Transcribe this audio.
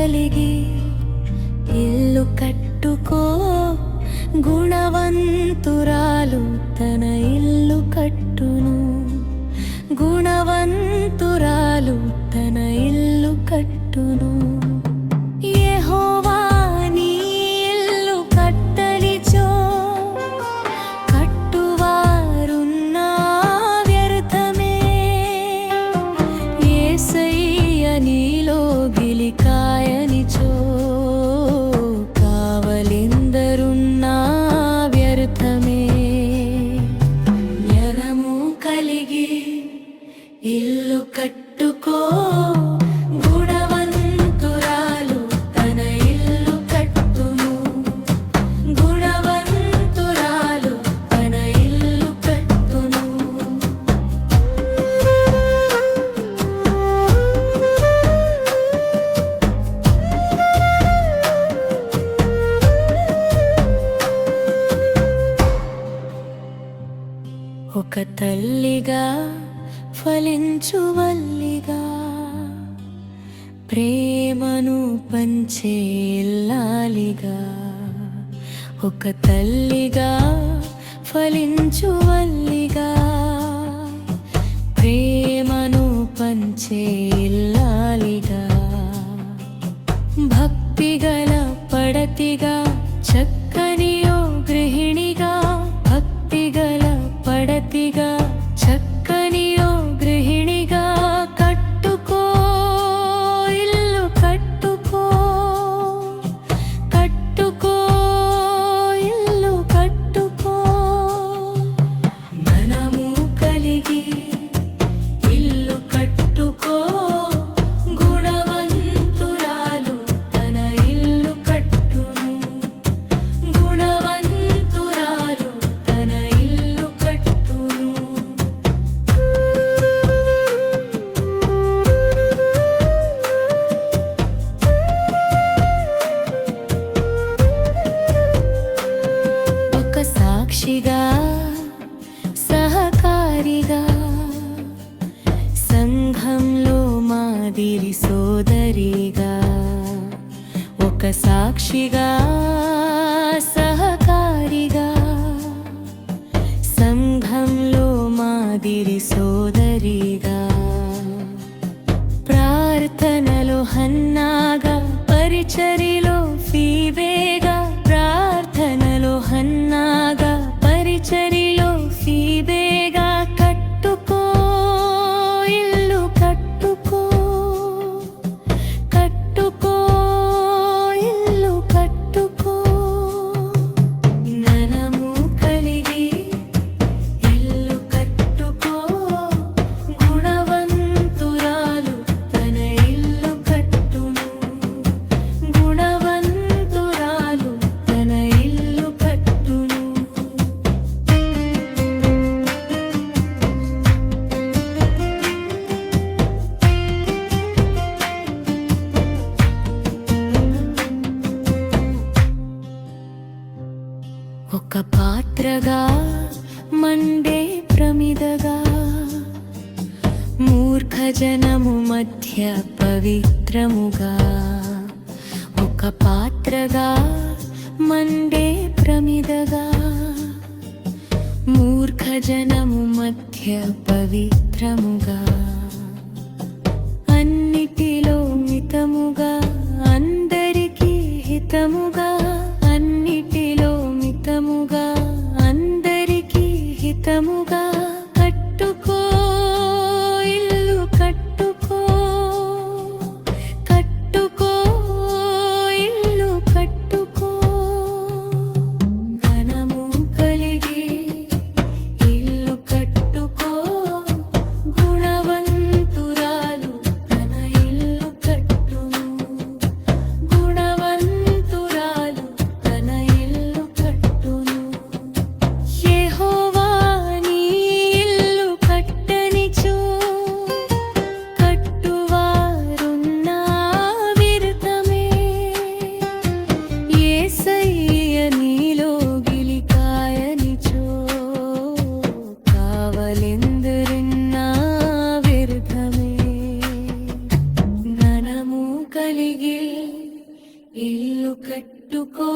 కలిగి ఇల్లు కట్టుకో, గుణవంతురాలు తన ఇల్లు కట్టును. గుణవంతురాలు తన ఇల్లు కట్టును. యెహోవా నీ ఇల్లు కట్టనిచో, కట్టువారున్నా వ్యర్థమే. యేసయ్య నీలో గిలికాయనిచో, కావలిందరున్నా వ్యర్థమే. జ్ఞానము కలిగి ఇల్లు కట్టుకో, గుణవంతురాలు తన ఇల్లు కట్టును. గుణవంతురాలు తన ఇల్లు కట్టును. ఒక తల్లిగా ఫలించు వల్లిగా, ప్రేమను పంచే ఇల్లాలిగా. ఒక తల్లిగా ఫలించు వల్లిగా, ప్రేమను పంచే ఇల్లాలిగా. భక్తిగల పడతిగా, చక్కని ఓ గృహిణిగా. భక్తిగల పడతిగా, చక్కని ఓ గృహిణిగా. కట్టుకో ఇల్లు కట్టుకో, కట్టుకో ఇల్లు కట్టుకో. ధనము కలిగి ఇల్లు కట్టుకో, గుణవంతురాలు తన ఇల్లు కట్టును. గుణవంతురాలు తన ఇల్లు కట్టును. ఒక సాక్షిగా, సహకారిగా, సంఘంలో మాదిరి సోదరిగా. ఒక సాక్షిగా, సహకారిగా, సంఘంలో మాదిరి సోదరిగా. ప్రార్థనలో హన్నాగా, పరిచర్యలో ఫీబేగా. ప్రార్థనలో హన్నాగా, పరిచర్యలో ఫీబేగా. కట్టుకో ఇల్లు కట్టుకో, కట్టుకో ఇల్లు కట్టుకో. జ్ఞానము కలిగి ఇల్లు కట్టుకో, గుణవంతురాలు తన ఇల్లు కట్టును. గుణవంతురాలు తన ఇల్లు కట్టును. ఒక పాత్రగా, మండే ప్రమిదగా, మూర్ఖ జనము మధ్య పవిత్రముగా. ఒక పాత్రగా, మండే ప్రమిదగా, మూర్ఖ జనము మధ్య పవిత్రముగా. అన్నిటిలో మితముగా, అందరికీ హితముగా. అన్నిటిలో మితముగా, అందరికీ హితముగా. కట్టుకో ఇల్లు కట్టుకో, కట్టుకో ఇల్లు కట్టుకో. ధనము కలిగి ఇల్లు కట్టుకో, గుణవంతురాలు తన ఇల్లు కట్టును. గుణవంతురాలు తన ఇల్లు కట్టును. యెహోవా నీ కట్టుకో